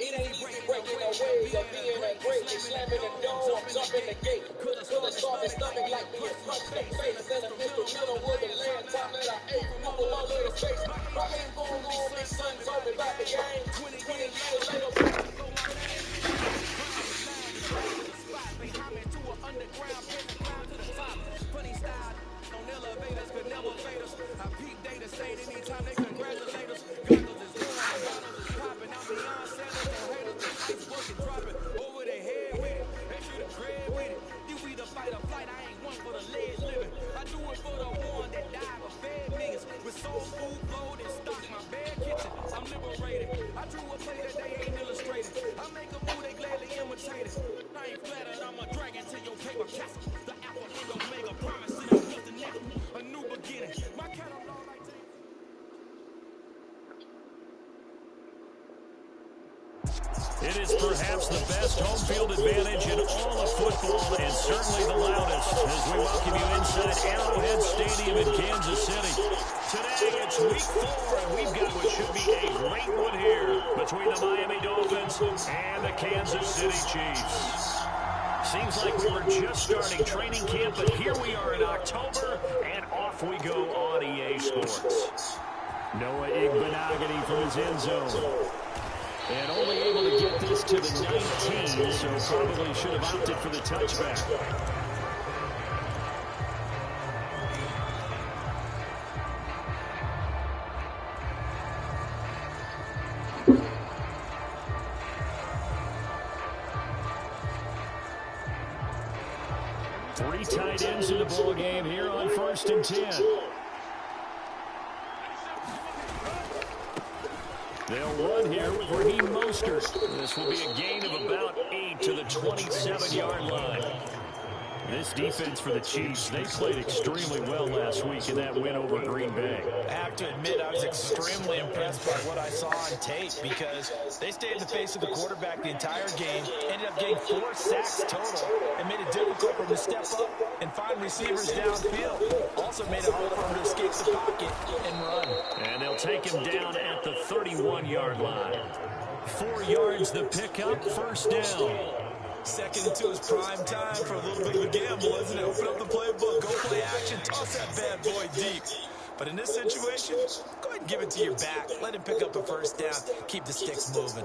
It ain't easy breaking away or being a great. Slamming the door, I'm jumping the gate. Could've started stomach like being punched in the face. And the middle was the land time that I ate. Up with my little face. My name gon' roll, big son told me about the game. 20 years later, underground, climb to the top. Funny style on elevators could never fade us. I peep data state anytime they congratulate us. Goggles is going, bottles is popping. I'm beyond sellers, no haters, the ice bucket dropping. Over their head with it, they should have tread with it. You either fight or flight, I ain't one for the ledge living. I do it for the one that died but fed millions. With soul food, flowed and stock my bad kitchen. I'm liberated. I drew a play that they ain't illustrated. I make a move, they gladly imitate it. I ain't flattered, I'm a dragon to your paper castle. The apple and omega promise to them nothing now. A new beginning. My catalog like that. It is perhaps the best home field advantage in all of football and certainly the loudest as we welcome you inside Arrowhead Stadium in Kansas City. Today it's week 4 and we've got what should be a great one here between the Miami Dolphins and the Kansas City Chiefs. Seems like we were just starting training camp, but here we are in October, and off we go on EA Sports. Noah Igbenogany from his end zone. And only able to get this to the 19, so probably should have opted for the touchback. 3 tight ends in the ball game here on 1st and 10. They'll run here with Raheem Mostert. This will be a gain of about 8 to the 27-yard line. This defense for the Chiefs, they played extremely well last week in that win over Green Bay. I have to admit, I was extremely impressed by what I saw on tape because they stayed in the face of the quarterback the entire game, ended up getting 4 sacks total, and made it difficult for him to step up and find receivers downfield. Also made it hard for him to escape the pocket and run. And they'll take him down at the 31-yard line. 4 yards the pickup, first down. Second and 2 is prime time for a little bit of a gamble, isn't it? Open up the playbook, go play action, toss that bad boy deep. But in this situation, go ahead and give it to your back. Let him pick up a first down. Keep the sticks moving.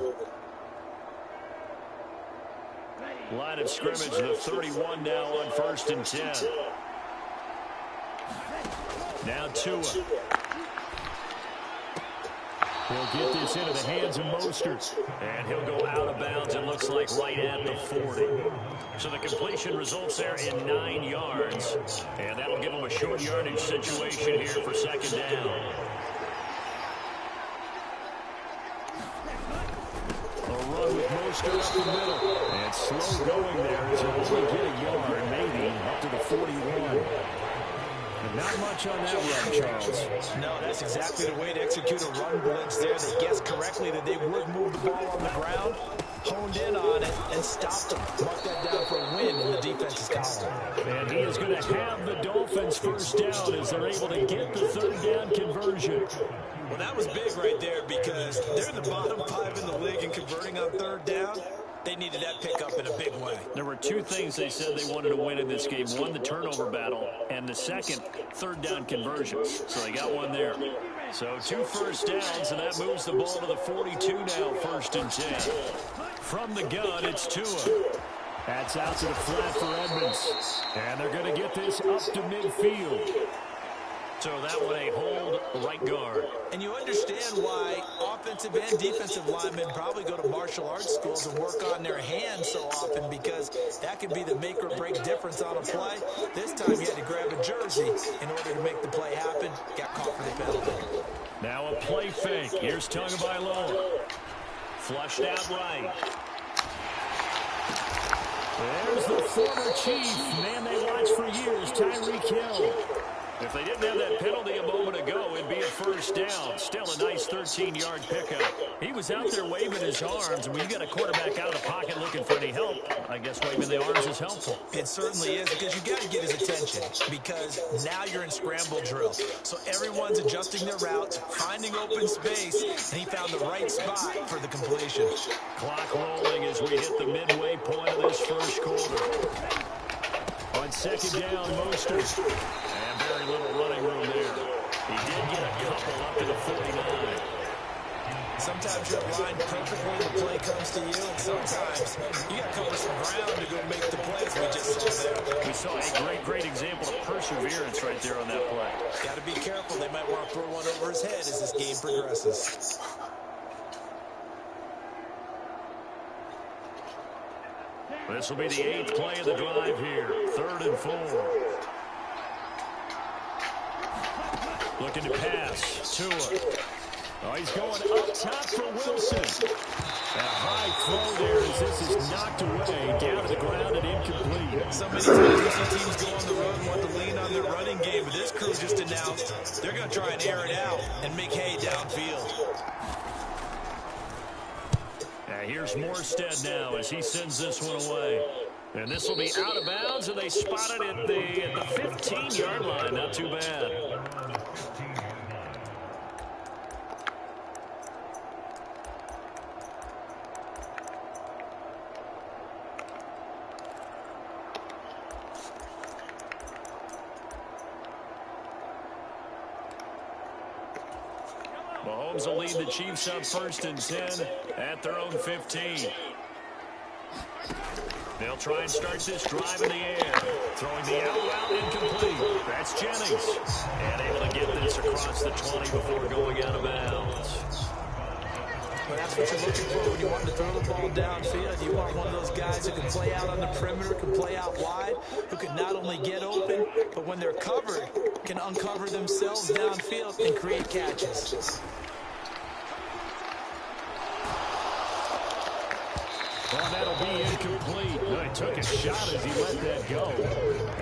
Line of scrimmage, the 31 now on 1st and 10. Now Tua. He'll get this into the hands of Mostert. And he'll go out of bounds, it looks like, right at the 40. So the completion results there in 9 yards. And that'll give him a short yardage situation here for second down. A run with Mostert up the middle. And slow going there as he'll only get a yard, maybe up to the 41. Not much on that run, Charles. No, that's exactly the way to execute a run blitz there. They guessed correctly that they would move the ball on the ground, honed in on it, and stopped them. Mark that down for a win in the defense's column. And he is going to have the Dolphins first down as they're able to get the third down conversion. Well, that was big right there because they're in the bottom 5 in the league in converting on third down. They needed that pickup in a big way. There were 2 things they said they wanted to win in this game. One, the turnover battle, and the second, third down conversions. So they got one there. So 2 first downs, and that moves the ball to the 42 now, 1st and 10. From the gun, it's Tua. That's out to the flat for Edmonds. And they're going to get this up to midfield. So that one a hold right guard. And you understand why offensive and defensive linemen probably go to martial arts schools and work on their hands so often, because that could be the make or break difference on a play. This time you had to grab a jersey in order to make the play happen. Got caught for the penalty. Now a play fake. Here's Tagovailoa. Flushed out right. There's the former Chief, man they watched for years, Tyreek Hill. If they didn't have that penalty a moment ago, it'd be a first down. Still a nice 13-yard pickup. He was out there waving his arms, and when you got a quarterback out of the pocket looking for any help, I guess waving the arms is helpful. It certainly is, because you got to get his attention, because now you're in scramble drill. So everyone's adjusting their routes, finding open space, and he found the right spot for the completion. Clock rolling as we hit the midway point of this first quarter. On second down, Mostert. And very little running room there. He did get a couple up to the 49. Sometimes you're aligned perfectly when the play comes to you, and sometimes you got to cover some ground to go make the plays we just saw there. We saw a great example of perseverance right there on that play. Got to be careful. They might want to throw one over his head as this game progresses. This will be the 8th play of the drive here. 3rd and 4. Looking to pass. Tua. Oh, he's going up top for Wilson. A high throw there as this is knocked away, down to the ground and incomplete. So many times you see teams go on the road and want to lean on their running game, but this crew just announced they're going to try and air it out and make hay downfield. Here's Morstead now as he sends this one away. And this will be out of bounds, and they spot it at the 15-yard line. Not too bad. Mahomes will lead the Chiefs up 1st and 10 at their own 15. They'll try and start this drive in the air. Throwing the out route incomplete. That's Jennings. And able to get this across the 20 before going out of bounds. But that's what you're looking for when you want to throw the ball downfield. You want one of those guys who can play out on the perimeter, can play out wide, who can not only get open, but when they're covered, can uncover themselves downfield and create catches. Well, that'll be incomplete. He took a shot as he let that go.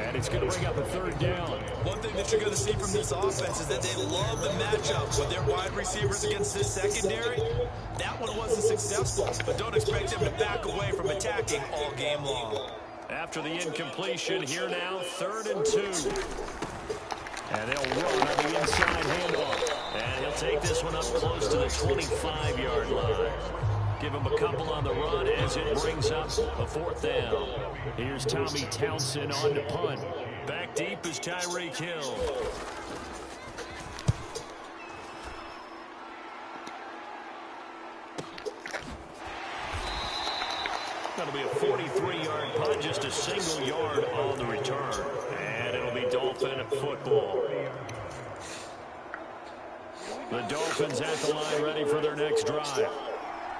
And it's going to bring up a third down. One thing that you're going to see from this offense is that they love the matchup with their wide receivers against this secondary. That one wasn't successful, but don't expect them to back away from attacking all game long. After the incompletion, here now, 3rd and 2. And they'll run on the inside handoff. And he'll take this one up close to the 25-yard line. Give him a couple on the run as it brings up a 4th down. Here's Tommy Townsend on to punt. Back deep is Tyreek Hill. That'll be a 43-yard punt, just a single yard on the return. And it'll be Dolphin football. The Dolphins at the line ready for their next drive.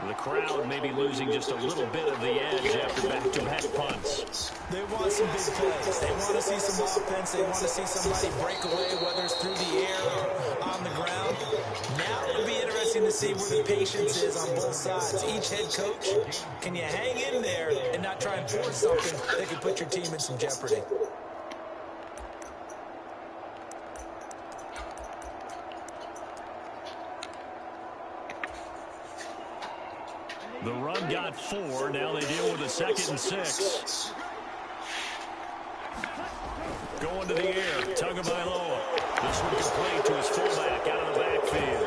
The crowd may be losing just a little bit of the edge after back-to-back punts. They want some big plays. They want to see some offense. They want to see somebody break away, whether it's through the air or on the ground. Now it'll be interesting to see where the patience is on both sides. Each head coach, can you hang in there and not try and force something that could put your team in some jeopardy? The run got 4. Now they deal with a 2nd and 6. Going to the air. Tagovailoa. This one complete to his fullback out of the backfield.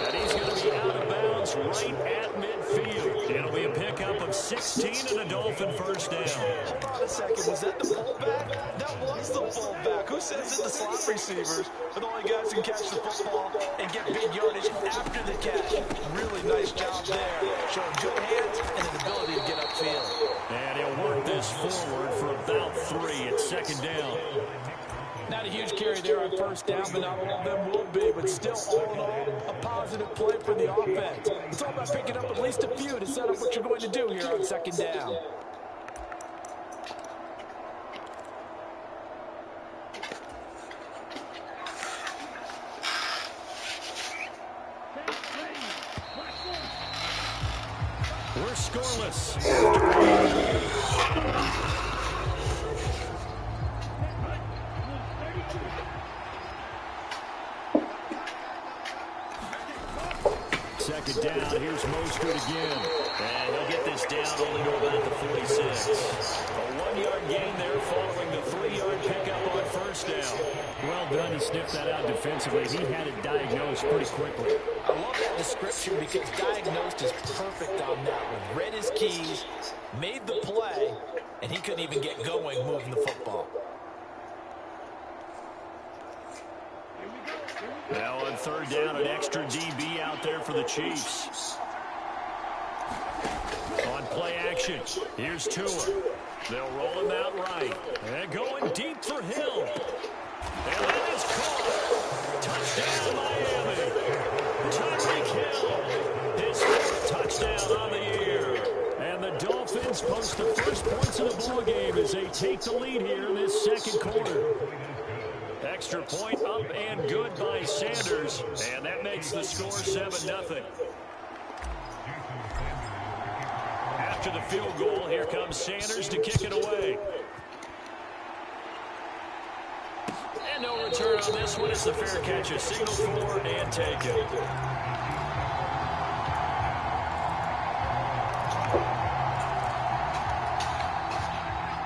And he's going to be out of bounds right at midfield. It'll be a pickup of 16 and a Dolphin first down. Hold on a second. Was that the fullback? That was the fullback. Who says that the slot receivers are the only guys who can catch the football and get big yardage after the catch? Really nice job there. Showing good hands and an ability to get upfield. And he'll work this forward for about 3 at 2nd down. Not a huge carry there on first down, but not all of them will be. But still, all in all, a positive play for the offense. It's all about picking up at least a few to set up what you're going to do here on 2nd down. We're scoreless. Second down, here's Mostert again. And he'll get this down only to about the 46. A 1-yard gain there following the 3-yard pickup on first down. Well done, he sniffed that out defensively. He had it diagnosed pretty quickly. I love that description because diagnosed is perfect on that one. Read his keys, made the play, and he couldn't even get going moving the football. Now on 3rd down, an extra DB out there for the Chiefs. On play action, here's Tua. They'll roll him out right. And going deep for Hill. And that is caught. Touchdown, Miami. Tyreek Hill. His 4th touchdown on the year. And the Dolphins post the first points of the ballgame as they take the lead here in this 2nd quarter. Extra point up and good by Sanders. And that makes the score 7-0. After the field goal, here comes Sanders to kick it away. And no return on this one. It's the fair catch. A signal for and take it.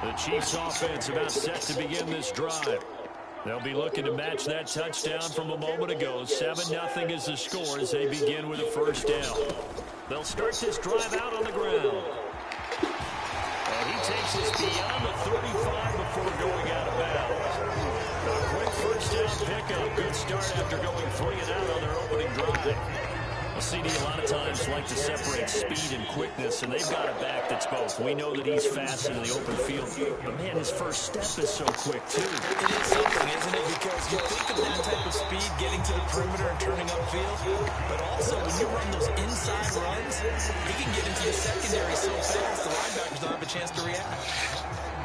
The Chiefs offense about set to begin this drive. They'll be looking to match that touchdown from a moment ago. 7-0 is the score as they begin with a first down. They'll start this drive out on the ground. And he takes us beyond the 35 before going out of bounds. A quick first down pickup. Good start after going 3 and out on their opening drive. A CD a lot of times like to separate speed and quickness, and they've got a back that's both. We know that he's fast in the open field, but man, his first step is so quick too. It is something, isn't it? Because you think of that type of speed getting to the perimeter and turning upfield, but also when you run those inside runs, he can get into the secondary so fast the linebackers don't have a chance to react.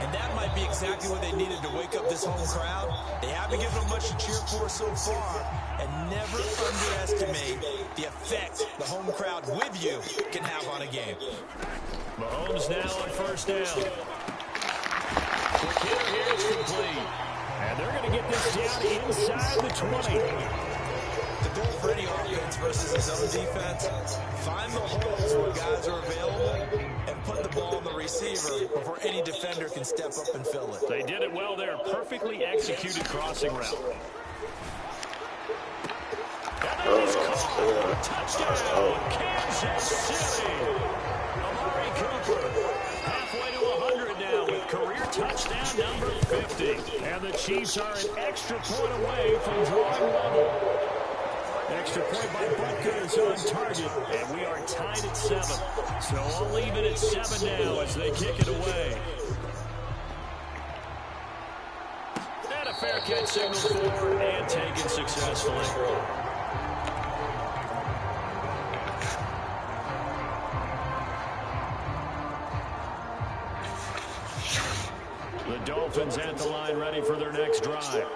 And that might be exactly what they needed to wake up this home crowd. They haven't given them much to cheer for so far. And never underestimate the effect the home crowd with you can have on a game. Mahomes now on first down. Quick hitter here, it's complete. And they're going to get this down inside the 20. The goal for any offense versus his own defense, find the holes where guys are available and put the ball on the receiver before any defender can step up and fill it. They did it well there. Perfectly executed crossing route. And that is caught. Touchdown, Kansas City. Amari Cooper halfway to 100 now with career touchdown number 50. And the Chiefs are an extra point away from drawing level. Extra point by Butker is on target, and we are tied at 7. So I'll leave it at 7 now as they kick it away. And a fair catch signal for and taken successfully. The Dolphins at the line ready for their next drive.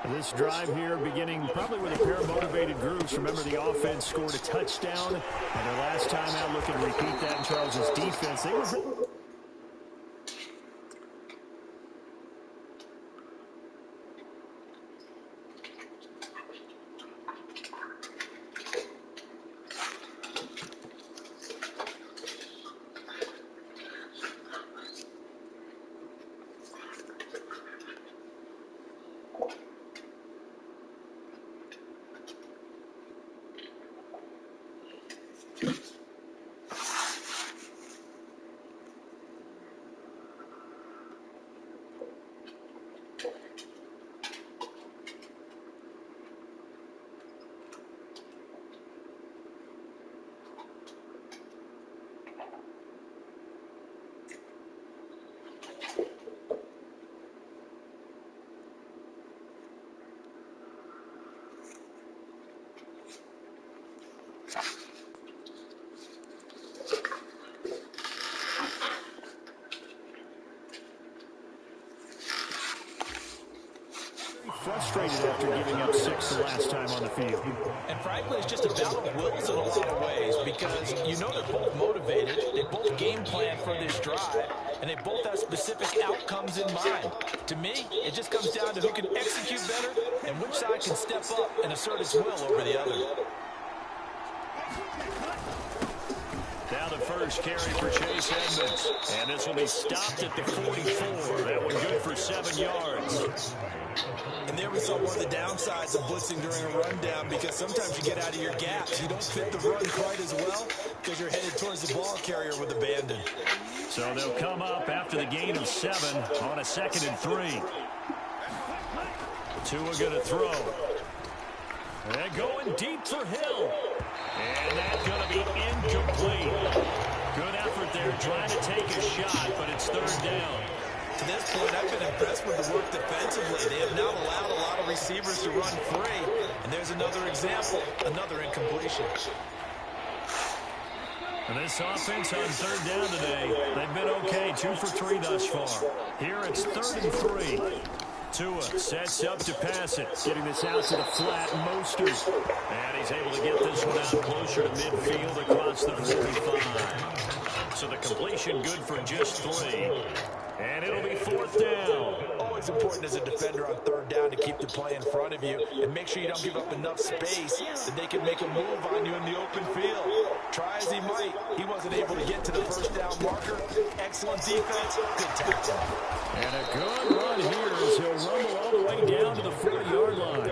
This drive here beginning probably with a pair of motivated groups. Remember, the offense scored a touchdown, and their last time out looking to repeat that in Charles' defense. They were frustrated after giving up 6 the last time on the field. And frankly, it's just a battle of wills in a lot of ways because you know they're both motivated, they both game plan for this drive, and they both have specific outcomes in mind. To me, it just comes down to who can execute better and which side can step up and assert its will over the other. Now the first carry for Chase Edmonds. And this will be stopped at the 44. That one good for 7 yards. And there we saw one of the downsides of blitzing during a rundown because sometimes you get out of your gaps. You don't fit the run quite as well because you're headed towards the ball carrier with abandon. So they'll come up after the gain of 7 on a 2nd and 3. Tua going to throw. And going deep for Hill. And that's going to be incomplete. Good effort there trying to take a shot, but it's 3rd down. To this point, I've been impressed with the work defensively. They have not allowed a lot of receivers to run free. And there's another example, another incompletion. And this offense on 3rd down today, they've been okay, 2 for 3 thus far. Here it's 3rd and 3. Tua sets up to pass it. Getting this out to the flat, Mostert. And he's able to get this one out closer to midfield across the 45. So the completion good for just 3. And it'll be 4th down. Always important as a defender on 3rd down to keep the play in front of you and make sure you don't give up enough space that they can make a move on you in the open field. Try as he might, he wasn't able to get to the 1st down marker. Excellent defense, good tackle. And a good run here as he'll rumble all the way down to the 40-yard line.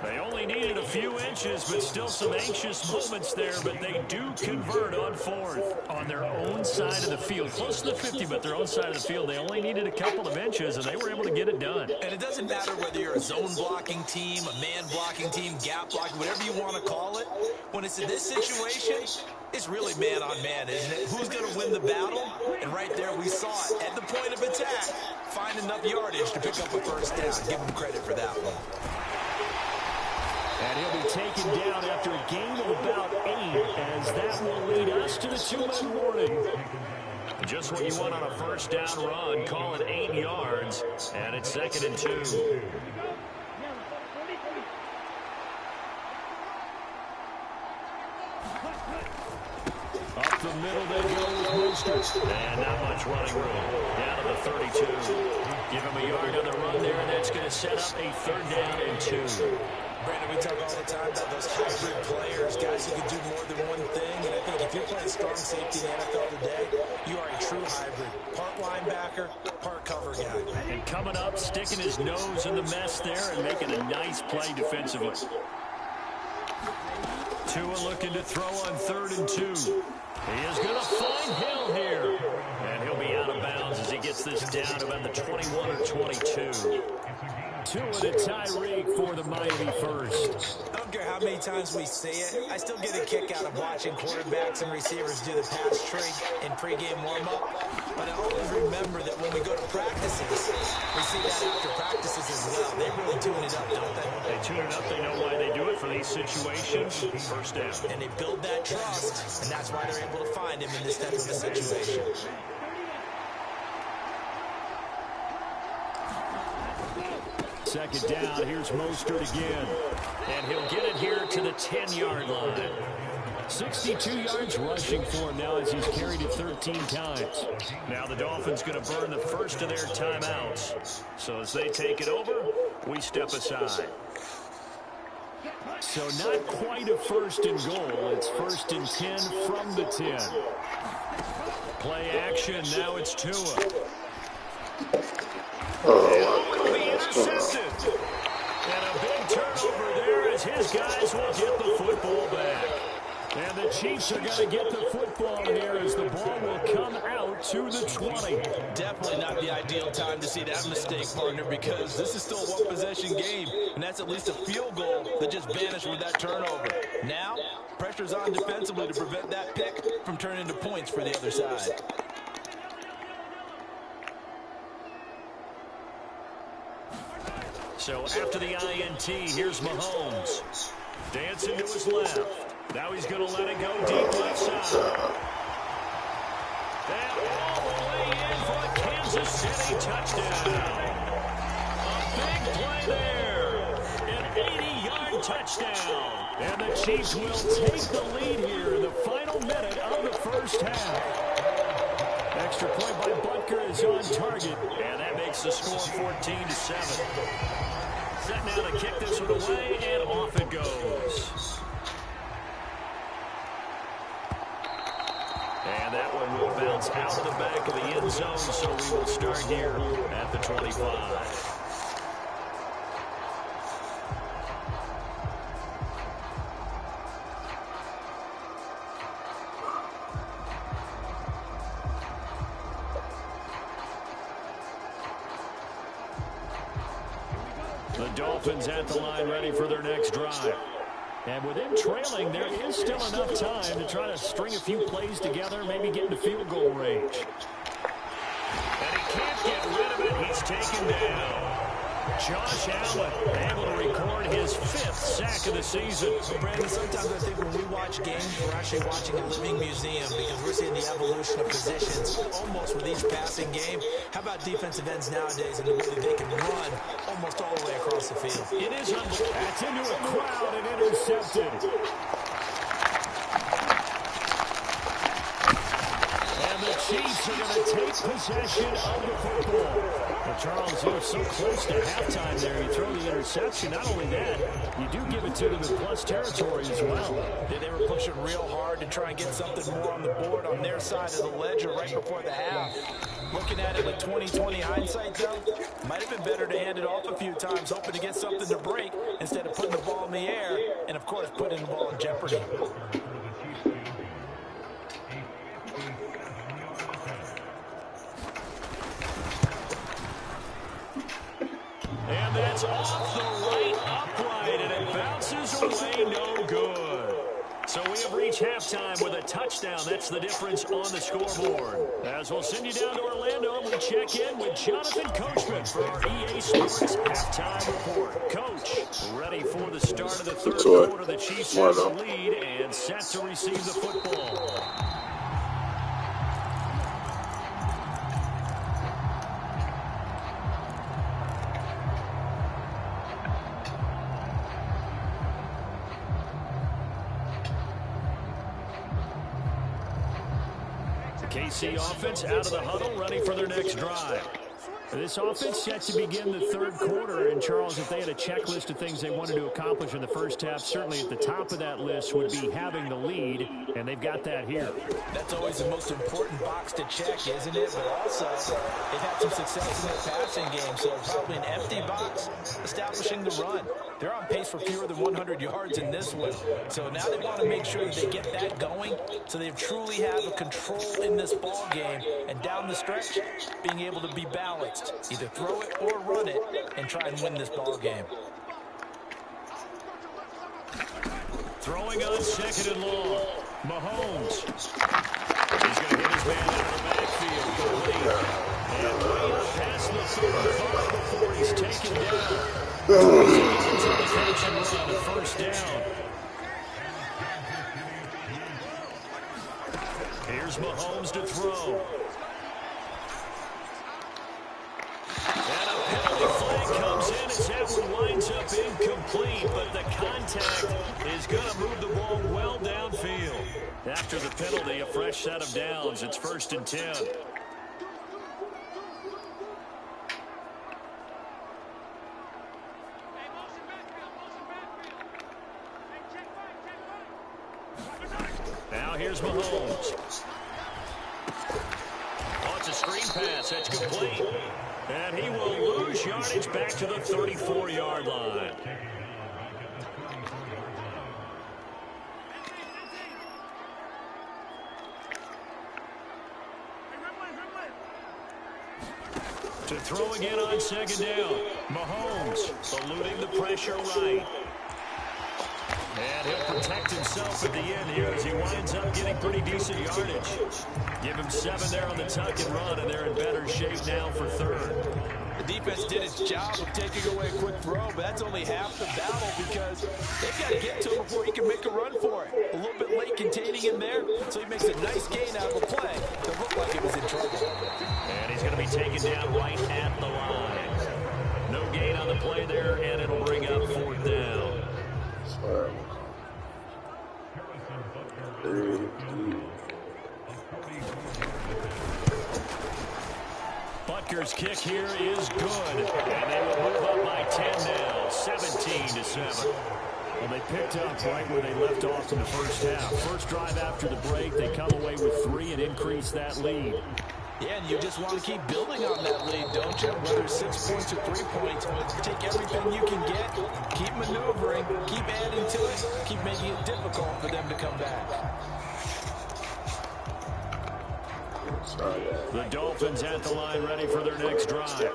They only needed a few inches, but still some anxious moments there, but they do convert on 4th on their own side of the field. Close to the 50, but their own side of the field. They only needed a couple of inches, and they were able to get it done. And it doesn't matter whether you're a zone blocking team, a man blocking team, gap blocking, whatever you want to call it. When it's in this situation, it's really man on man, isn't it? Who's going to win the battle? And right there we saw it. At the point of attack, find enough yardage to pick up a 1st down. Give him credit for that one. And he'll be taken down after a gain of about 8, as that will lead us to the 2-minute warning. Just what you want on a 1st down run. Call it 8 yards, and it's 2nd and 2. Up the middle they go with And not much running room. Down to the 32. Give him a yard on the run there, and that's going to set up a 3rd down and 2. Brandon, we talk all the time about those hybrid players, guys who can do more than one thing. And I think if you're playing strong safety in the NFL today, you are a true hybrid. Part linebacker, part cover guy. And coming up, sticking his nose in the mess there and making a nice play defensively. Tua looking to throw on 3rd and 2. He is going to find Hill here. And he'll be out of bounds as he gets this down about the 21 or 22. Tua to Tyreek for the Miami first. I don't care how many times we see it. I still get a kick out of watching quarterbacks and receivers do the pass trick in pregame warm-up. But I always remember that when we go to practices, we see that after practices as well. They really tune it up, don't they? They tune it up. They know why they do it for these situations. First down. And they build that trust, and that's why they're able to find him in this type of a situation. Second down, here's Mostert again. And he'll get it here to the 10-yard line. 62 yards rushing for him now as he's carried it 13 times. Now the Dolphins going to burn the first of their timeouts. So as they take it over, we step aside. So not quite a 1st and goal. It's 1st and 10 from the 10. Play action. Now it's Tua. Intercepted. And a big turnover there as his guys will get the football back. And the Chiefs are going to get the football here as the ball will come out to the 20. Definitely not the ideal time to see that mistake, partner, because this is still a one-possession game, and that's at least a field goal that just vanished with that turnover. Now, pressure's on defensively to prevent that pick from turning into points for the other side. So after the INT, here's Mahomes. Dancing to his left. Now he's going to let it go deep left side. And all the way in for a Kansas City touchdown. A big play there. An 80-yard touchdown. And the Chiefs will take the lead here in the final minute of the first half. Extra point by Butker is on target. And that makes the score 14-7. Set now to kick this one away, and off it goes. And that one will bounce out of the back of the end zone, so we will start here at the 25. The Dolphins at the line ready for their next drive. And with them trailing, there is still enough time to try to string a few plays together, maybe get into field goal range. And he can't get rid of it. He's taken down. Josh Allen able to record his 5th sack of the season. Brandon, sometimes I think when we watch games, we're actually watching a living museum because we're seeing the evolution of positions almost with each passing game. How about defensive ends nowadays and the way that they can run almost all the way across the field? It is unbelievable. That's into a crowd and intercepted. And the Chiefs are going to take possession of the football. Well, Charles, you're so close to halftime there. You throw the interception. Not only that, you do give it to them in plus territory as well. Yeah, they were pushing real hard to try and get something more on the board on their side of the ledger right before the half. Looking at it with 20/20 hindsight, though, might have been better to hand it off a few times, hoping to get something to break instead of putting the ball in the air and, of course, putting the ball in jeopardy. And that's off the right upright, and it bounces away no good. So we have reached halftime with a touchdown. That's the difference on the scoreboard. As we'll send you down to Orlando, we check in with Jonathan Coachman for our EA Sports halftime report. Coach, ready for the start of the third quarter. The Chiefs have the lead and set to receive the football. KC offense out of the huddle, ready for their next drive. This offense set to begin the third quarter. And, Charles, if they had a checklist of things they wanted to accomplish in the first half, certainly at the top of that list would be having the lead, and they've got that here. That's always the most important box to check, isn't it? But also, they've had some success in their passing game, so probably an empty box establishing the run. They're on pace for fewer than 100 yards in this one. So now they want to make sure that they get that going so they truly have a control in this ball game. And down the stretch, being able to be balanced. Either throw it or run it and try and win this ball game. Throwing on second and long. Mahomes. He's going to get his man out of the backfield. Complete. And way up past the 35 before he's taken down. Into the catch and run, a first down. Here's Mahomes to throw. And a penalty flag comes in as that one winds up incomplete, but the contact is going to move the ball well downfield. After the penalty, a fresh set of downs. It's 1st and 10. Now here's Mahomes. Oh, it's a screen pass. That's complete. And he will lose yardage back to the 34-yard line. To throw again on second down. Mahomes eluding the pressure right. And he'll protect himself at the end here as he winds up getting pretty decent yardage. Give him 7 there on the tuck and run, and they're in better shape now for third. The defense did its job of taking away a quick throw, but that's only half the battle because they've got to get to him before he can make a run for it. A little bit late containing him there, so he makes a nice gain out of a play that looked like it was in trouble. And he's going to be taken down right at the line. No gain on the play there, and it'll bring up 4th down. Butker's kick here is good, and they will move up by 10 now, 17-7. Well, they picked up right where they left off in the first half. First drive after the break, they come away with 3 and increase that lead. Yeah, and you just want to keep building on that lead, don't you? Whether it's 6 points or 3 points, take everything you can get, keep maneuvering, keep adding to it, keep making it difficult for them to come back. The Dolphins at the line ready for their next drive.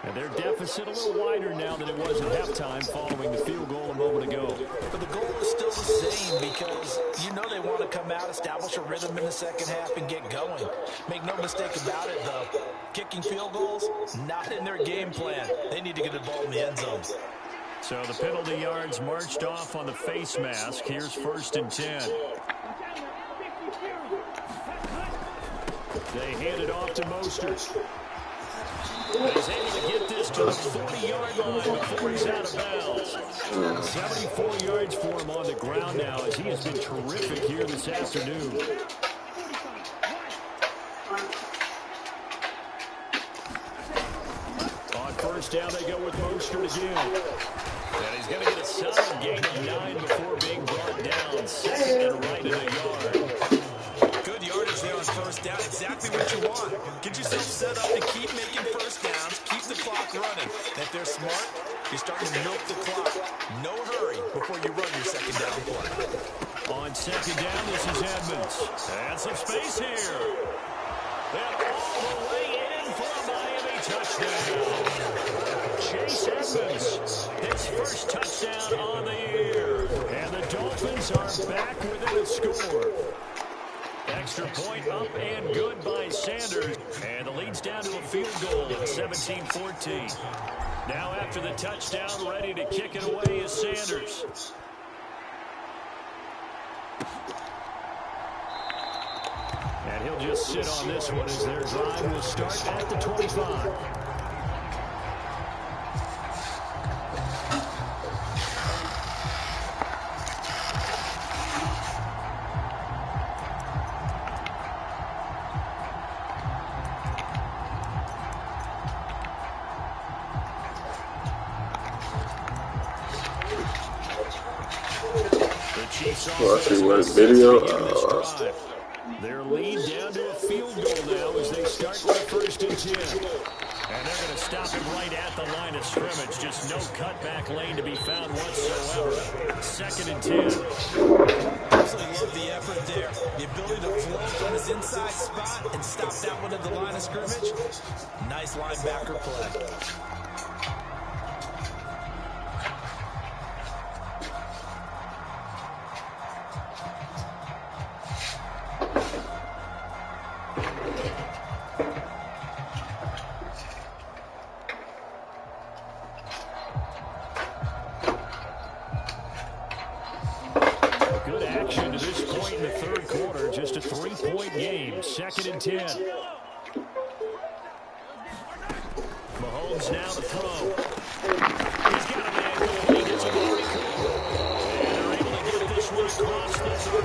And their deficit a little wider now than it was at halftime following the field goal a moment ago. But the goal is still the same because you know they want to come out, establish a rhythm in the second half, and get going. Make no mistake about it, though. Kicking field goals, not in their game plan. They need to get the ball in the end zone. So the penalty yards marched off on the face mask. Here's 1st and 10. They hand it off to Mostert. He's able to get this to the 40-yard line before he's out of bounds. 74 yards for him on the ground now as he has been terrific here this afternoon. On first down, they go with Mostert again. And he's going to get a solid gain of 9 before being brought down. 2nd and right in a yard. Good yardage there on first down. Exactly what you want. Get yourself set up to keep making first downs. Keep the clock running. And if they're smart, you're starting to milk the clock. No hurry before you run your second down play. On second down, this is Edmonds. And some space here. And all the way in for a Miami touchdown. Chase Edmonds, his first touchdown on the year. And the Dolphins are back within a score. Extra point up and good by Sanders. And the lead's down to a field goal at 17-14. Now after the touchdown, ready to kick it away is Sanders. And he'll just sit on this one as their drive will start at the 25. this Oh, I offense see has what set to video. begin this drive. Their lead down to a field goal now as they start with a 1st and 10. And they're going to stop him right at the line of scrimmage. Just no cutback lane to be found whatsoever. 2nd and 10. Absolutely love the effort there. The ability to flow from his inside spot and stop that one at the line of scrimmage. Nice linebacker play. Good action to this point in the 3rd quarter. Just a 3-point game. 2nd and 10. Mahomes now to throw. He's got a man complete. It's Amari Cooper. And they're able to get this one across the 35.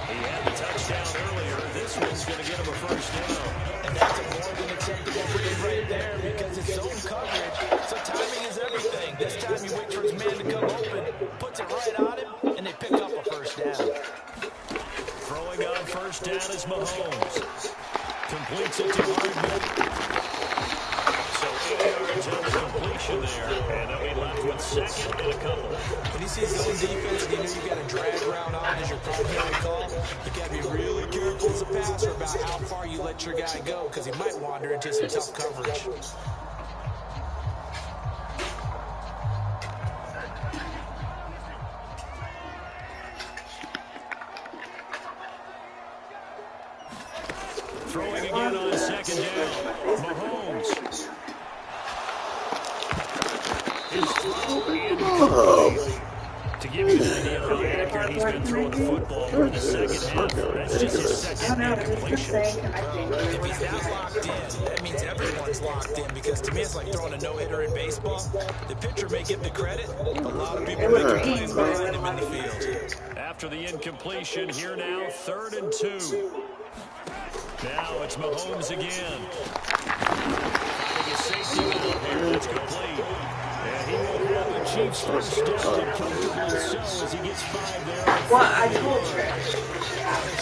He had the touchdown earlier. This one's going to get him a 1st down. And that's a more than acceptable read right there because it's zone coverage. So timing is everything. This time you wait for his man to come open, puts it right on him, and they pick up a 1st down. Throwing on 1st down is Mahomes. Completes it to Hardman. So 8 yards on the completion there. And they'll be left with 2nd and a couple. When you see zone defense and you know you've got a drag route on as your primary call, you got to be really careful as a passer about how far you let your guy go because he might wander into some tough coverage. Throwing again on 2nd down. Mahomes. His throw incomplete. To give you an idea of how accurate he's been throwing the football in the 2nd half, that's just his 2nd incompletion. If he's that locked in, that means everyone's locked in because to me it's like throwing a no-hitter in baseball. The pitcher may get the credit, but a lot of people make plays behind him in the field. After the incompletion, here now, 3rd and 2. Now it's Mahomes again. Finding a safety valve here. That's complete. And he will have the Chiefs 1st down comfortably so as he gets 5 there. Well, I told her.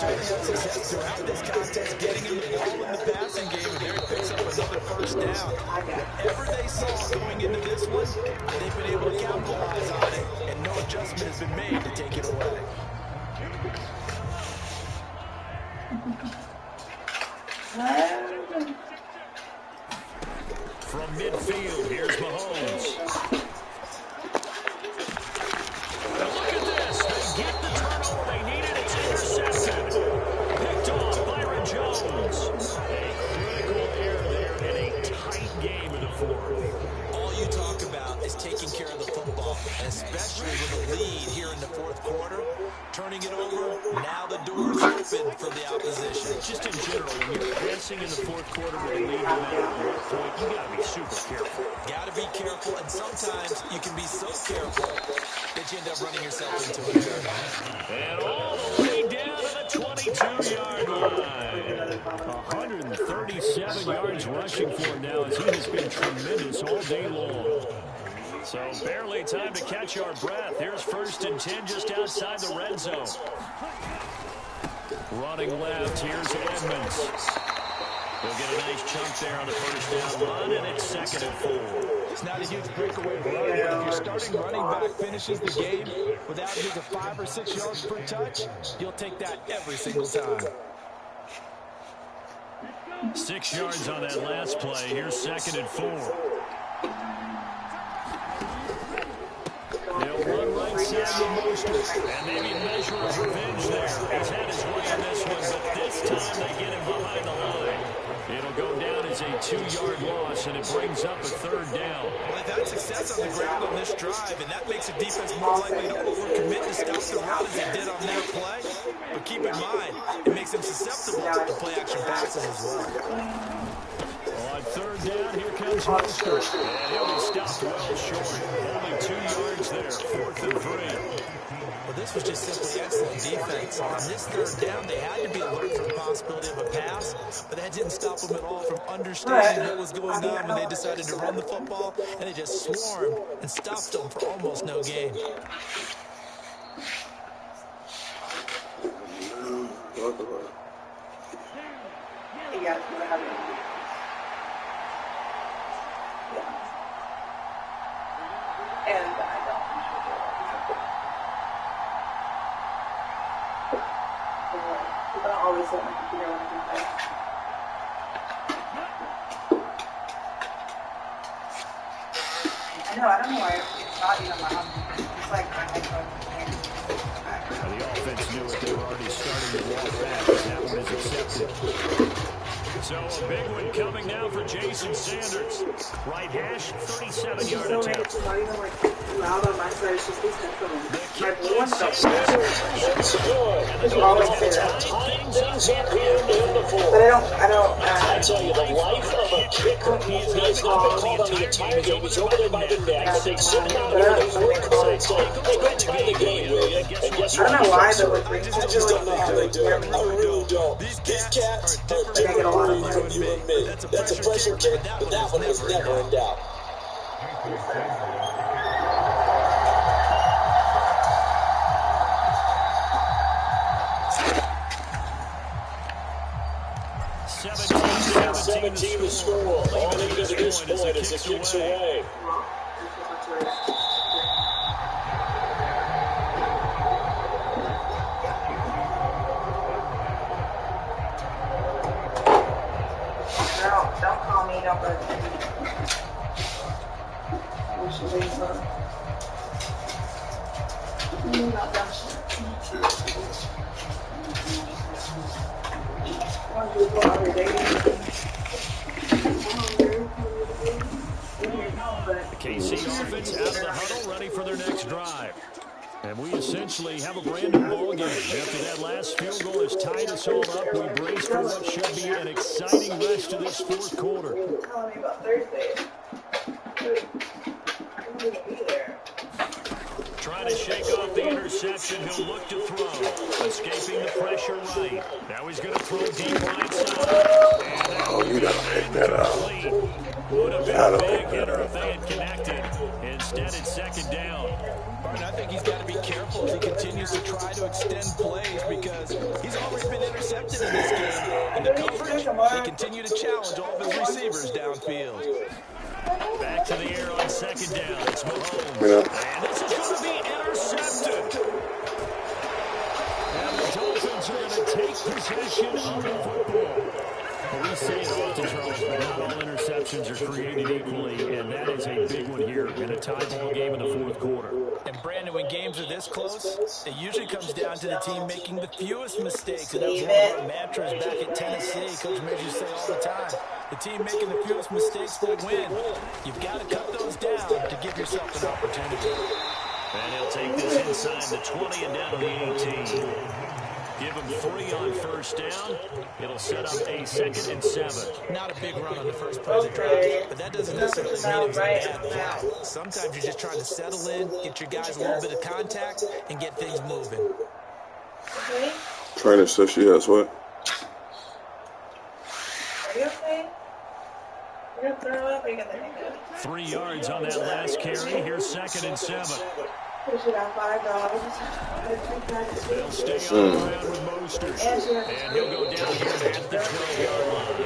They've had success throughout this contest, getting him the ball in the passing game, and there he picks up another 1st down. Whatever they saw going into this one, they've been able to capitalize on it, and no adjustment has been made to take it away. From midfield, here's Mahomes. Now look at this. They get the turnover they needed. It's intercepted. Picked off Byron Jones. A critical error there in a tight game in the 4th. All you talk about is taking care of the football, and especially with a lead here in the 4th quarter. Turning it over, now the door's open for the opposition. Just in general, when you're passing in the 4th quarter with a lead no matter what point, you got to be super careful. Got to be careful, and sometimes you can be so careful that you end up running yourself into an error. And all the way down to the 22-yard line. 137 yards rushing for him now as he has been tremendous all day long. So barely time to catch our breath. Here's 1st and 10 just outside the red zone. Running left, here's Edmonds. They'll get a nice chunk there on the 1st down run, and it's 2nd and 4. It's not a huge breakaway run, but if your starting running back finishes the game with averages of 5 or 6 yards per touch, you'll take that every single time. 6 yards on that last play. Here's 2nd and 4. They'll run right side to Mostert. And maybe measure of revenge there. He's had his way in this one, but this time they get him behind the line. It'll go down as a 2-yard loss, and it brings up a 3rd down. Well, they've had success on the ground on this drive, and that makes a defense more likely to overcommit to stop the run as they did on that play. But keep in mind, it makes them susceptible to play-action passes as well. On 3rd down, here comes Mostert. And he'll be stopped well short. Only 2 yards there, 4th and 3. Well, this was just simply excellent defense. On this 3rd down, they had to be alert for the possibility of a pass, but that didn't stop them at all from understanding what was going on when they decided to run the football, and they just swarmed and stopped them for almost no gain. talking about? Yeah, it's gonna happen. Yeah. And I don't because I always set my computer when I can play. I know, I don't know why it's not even loud. It's like my headphones. The offense knew it. They were already starting to walk back as that one is accepted. So a big one coming now for Jason Sanders. Right hash, 37-yard attempt. It's not even like loud on my side. It's just these headphones. My blue ones don't. It's always there. But I don't. I tell you, the life of a kicker. He has not been called on the entire game. He's over there by the neck. They sit down here and they break the and say, hey, go tie the game, will you? And guess what? I don't know why, but with rings, I just don't know how they do it. I really don't. These cats are different from you and me. That's a pressure kick, but that one is never in doubt. Seventeen to score. All they need to this point is it kicks away. Don't call me, don't bug me. Not dumb shit. The KC offense out of the huddle, ready for their next drive. And we essentially have a brand new ball game. After that last field goal has tied us all up, we brace for what should be an exciting rest of this fourth quarter. Telling me about Thursday. Trying to shake off the interception. He'll look to throw. Escaping the pressure right. Now he's going to throw deep right side. Oh, you got to pick that up. Would have been a big hitter if they had connected. Instead, it's second down. Martin, I think he's got to be careful as he continues to try to extend plays because he's already been intercepted in this game. And the coverage, they continue to challenge all of his receivers downfield. Back to the air on second down. It's Mahomes. Yeah. And this is going to be intercepted. And the Dolphins are going to take possession of the football. Well, we say it often, Charles, but not all interceptions are created equally, and that is a big one here in a tie ball game in the fourth quarter. And Brandon, when games are this close, it usually comes down to the team making the fewest mistakes. And that was one of our mantras back at Tennessee. Coach Major say all the time, the team making the fewest mistakes will win. You've got to cut those down to give yourself an opportunity. And he'll take this inside the 20 and down to the 18. Give him 3 on first down. It'll set up a 2nd and 7. Not a big run on the first play of the drive, but that doesn't necessarily mean it was a bad play. Sometimes you're just trying to settle in, get your guys a little bit of contact, and get things moving. Trainer says she has what? Are you okay? You're going to throw up or you got the hiccup? 3 yards on that last carry. Here's 2nd and 7. We should have $5. They'll stay on the ground with Mostert. And he'll go down here at the 12-yard line.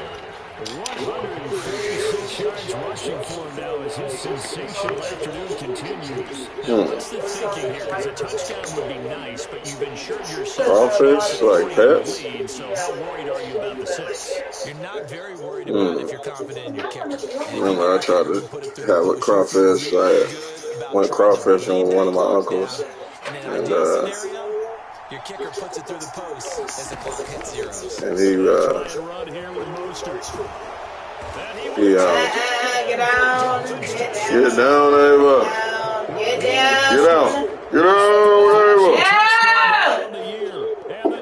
146 yards rushing for him now as his sensational afternoon continues. Now, what's the thinking here? Because a touchdown would be nice, but you've ensured yourself. Crawfish, like pets? So how worried are you about the 6? You're not very worried about it if you're confident in your kicker. Remember, I tried to have a crawfish. I went crawfishing with one of my uncles. And your kicker puts it through the post as the clock hits zeros. And he get down. Get down, Ava. Get down. Get out. Get out, Ava.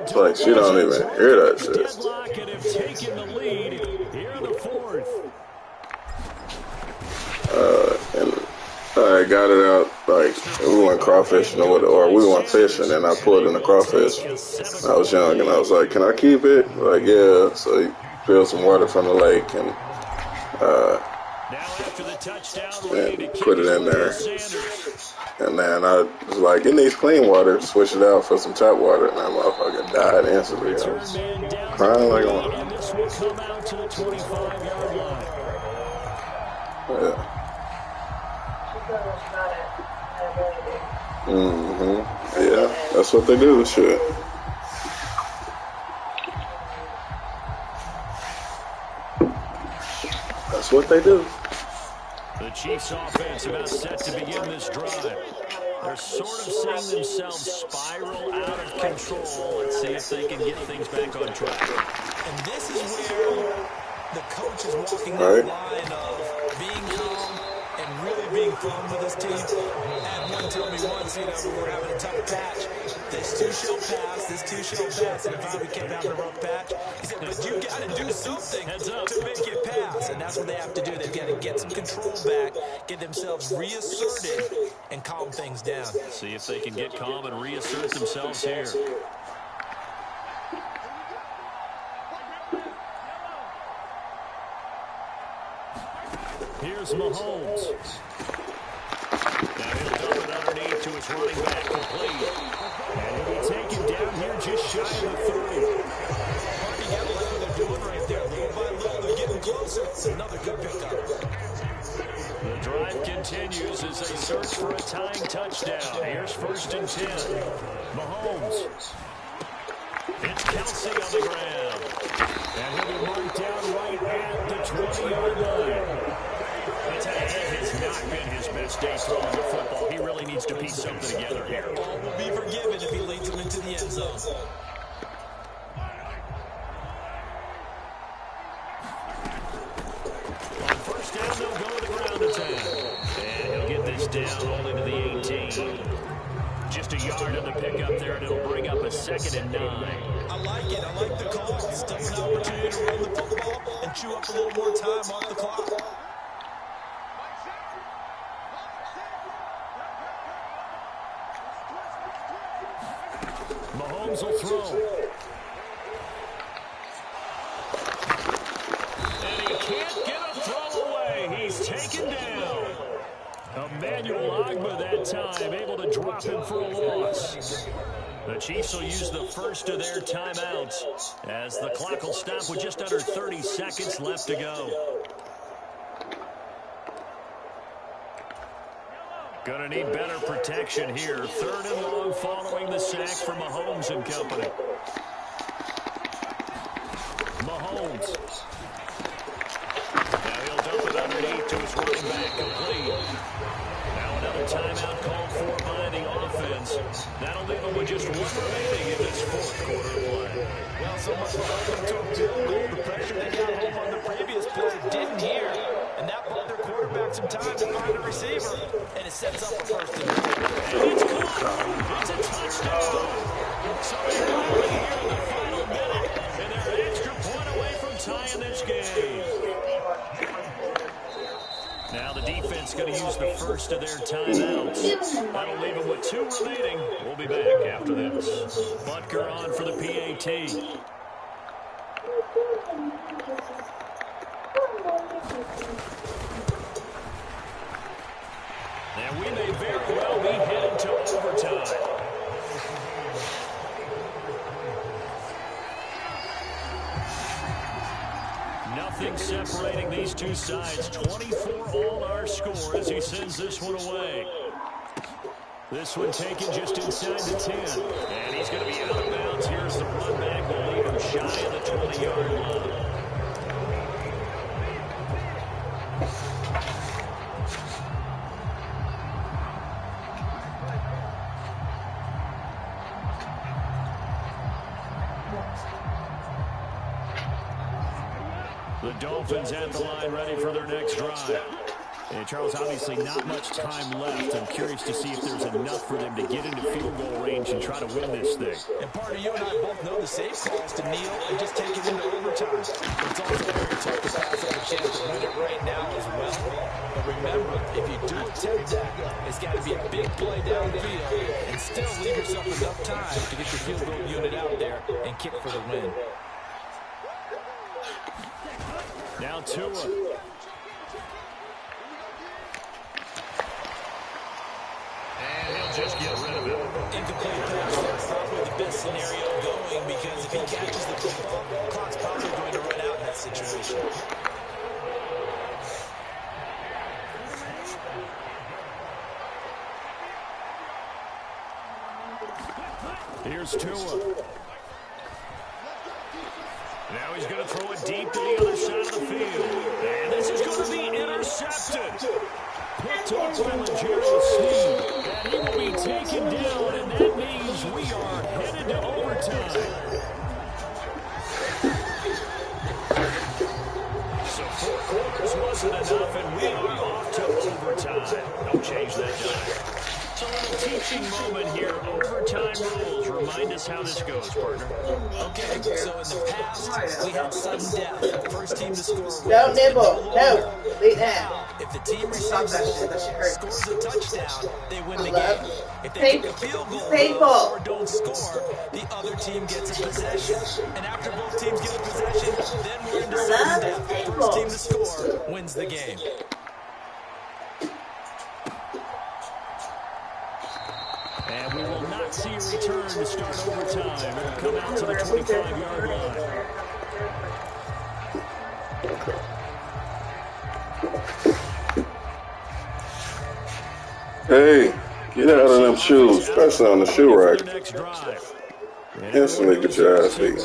It's like she don't even hear that shit. And I got it out, like, we went crawfishing or we went fishing, and I pulled in the crawfish. I was young, and I was like, can I keep it? Like, yeah. So he filled some water from the lake, and Now after the touchdown, ready to and kick put it his in way there. is Sanders. And then I was like, it needs clean water. Switched it out for some tap water, and that motherfucker died instantly. I Return was man down crying to like three, a and this will come out to the 25-yard line. yeah. Yeah, that's what they do. Shit. That's what they do. The Chiefs' offense about set to begin this drive. They're sort of seeing themselves spiral out of control. Let's see if they can get things back on track. And this is where the coach is walking that line of being calm and really being firm with his team. I had one tell me once, we were having a tough patch. This too shall pass, this too shall pass. And if we kept having a rough patch, he said, but you got to do something to make it pass. And that's what they have to do. They've got to get some control back, get themselves reasserted, and calm things down. See if they can get calm and reassert themselves here. Here's Mahomes. Now he'll dump it underneath to his running back, complete. And he'll be taken down here just shy of the 30. Party got like what they're doing right there. Little by little, they're getting closer. It's another good pickup. The drive continues as they search for a tying touchdown. Here's 1st and 10. Mahomes. It's Kelsey on the ground. And he'll be marked down right at the 20-yard line. I tell you, it has not been his best day throwing the football. He really needs to piece something together here. All will be forgiven if he leads them into the end zone. On 1st down, they'll go to the ground attack. And he'll get this down only to the 18. Just a yard on the pickup there, and it'll bring up a 2nd and 9. I like it. I like the call. Still an opportunity to run the football and chew up a little more time off the clock. Mahomes will throw. And he can't get a throw away. He's taken down. Emmanuel Ogbah that time, able to drop him for a loss. The Chiefs will use the first of their timeouts as the clock will stop with just under 30 seconds left to go. Gonna need better protection here. 3rd and long following the sack for Mahomes and company. Mahomes. Now he'll dump it underneath to his running back, complete. Now another timeout called for by the offense. That'll leave them with just 1 remaining in this 4th quarter play. Well, so much for holding to a field goal. The pressure they got home on the previous play didn't hear, and that bought their quarterback some time to find a receiver, and it sets up a 1st and 10. And it's caught. It's a touchdown. So they're finally here in the final minute, and they're an extra point away from tying this game. Now the defense going to use the first of their timeouts. That'll leave them with 2 remaining. We'll be back after this. Butker on for the PAT. And we may very well be headed to overtime. Nothing separating these two sides. 24 all our score as he sends this one away. This one taken just inside the 10. And he's going to be out of bounds. Here's the run back. We'll leave him shy of the 20-yard line. The Dolphins at the line ready for their next drive. And Charles, obviously not much time left. I'm curious to see if there's enough for them to get into field goal range and try to win this thing. And part of you and I both know the safe calls to kneel and just take it into overtime. But it's also very tough to pass up a chance to win it right now as well. But remember, if you do attempt that, it's got to be a big play downfield and still leave yourself enough time to get your field goal unit out there and kick for the win. Now Tua. pass there is probably the best scenario going, because if he catches the football, clock's probably going to run out in that situation. Here's Tua. Now he's going to throw it deep to the other side of the field. And this is going to be intercepted. Picked off by L'Jarius Sneed. And he will be taken down, and that means we are headed to overtime. So 4 quarters wasn't enough, and we are off to overtime. Don't change that dial. It's a little teaching moment here. Overtime rules. Remind us how this goes, partner. Okay, so in the past, we had sudden death. First team to score wins. Don't nibble. No. Leave that. If the team receives the ball, scores a touchdown, they win the game. If they kick a field goal or don't score, the other team gets a possession. And after both teams get a possession, then we're into sudden death. First team to score wins the game. And we will not see a return to start overtime. It'll come out to the 25-yard line. Hey, get out of them shoes, especially on the shoe rack. Instantly get your ass beat.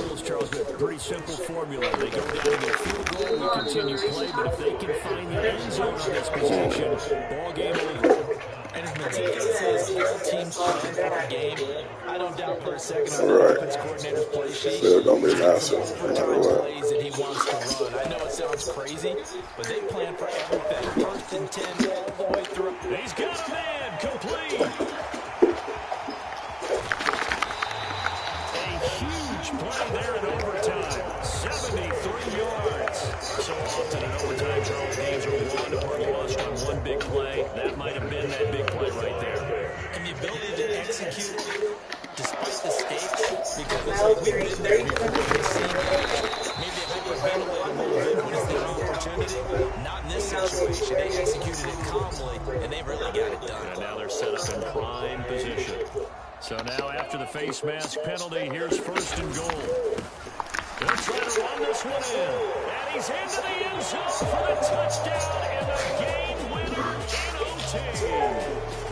Pretty simple formula. They go down and get a field goal, we continue play, but if they can find the end zone on this possession, ball game over. And as meticulous as all teams plan for a game, I don't doubt for a second on the offense coordinator's play sheet. Still gonna be massive, no matter what. Plays that he wants to run. I know it sounds crazy, but they plan for everything. 1st and 10 all the way through. He's got a man, complete. A huge play there in overtime. 73 yards. So often in overtime, Charles, games are won or lost on one big play. That might have been that big play right there. And the ability to execute despite the stakes, because it's like we've been there before. We've seen maybe they hyperventilate a little bit when it's their opportunity. Not in this situation. They executed it calmly, and they really got it done. And now they're set up in prime position. So now after the face mask penalty, here's 1st and goal. They'll try to run this one in. And he's into the end zone for the touchdown and the game winner in OT.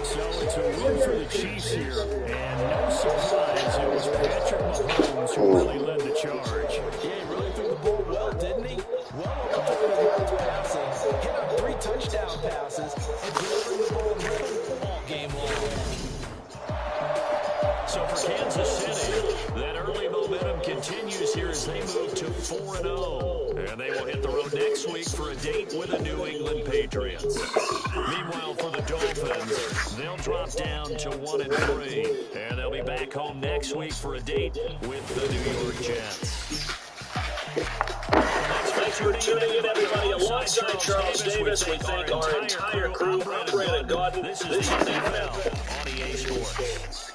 So it's a win for the Chiefs here. And no surprise, it was Patrick Mahomes who really led the charge. Yeah, he really threw the ball well, didn't he? Well over 30 yards passing. Hit on 3 touchdown passes and delivering the ball rhythm all game long. So for Kansas City, that early momentum continues here as they move to 4-0. And they will hit the road next week for a date with the New England Patriots. Meanwhile, for the Dolphins, they'll drop down to 1-3. And they'll be back home next week for a date with the New York Jets. Thanks for tuning in, everybody. Alongside Charles Davis, we thank our entire crew. I'm Brandon Gordon. This is the NFL on EA Sports.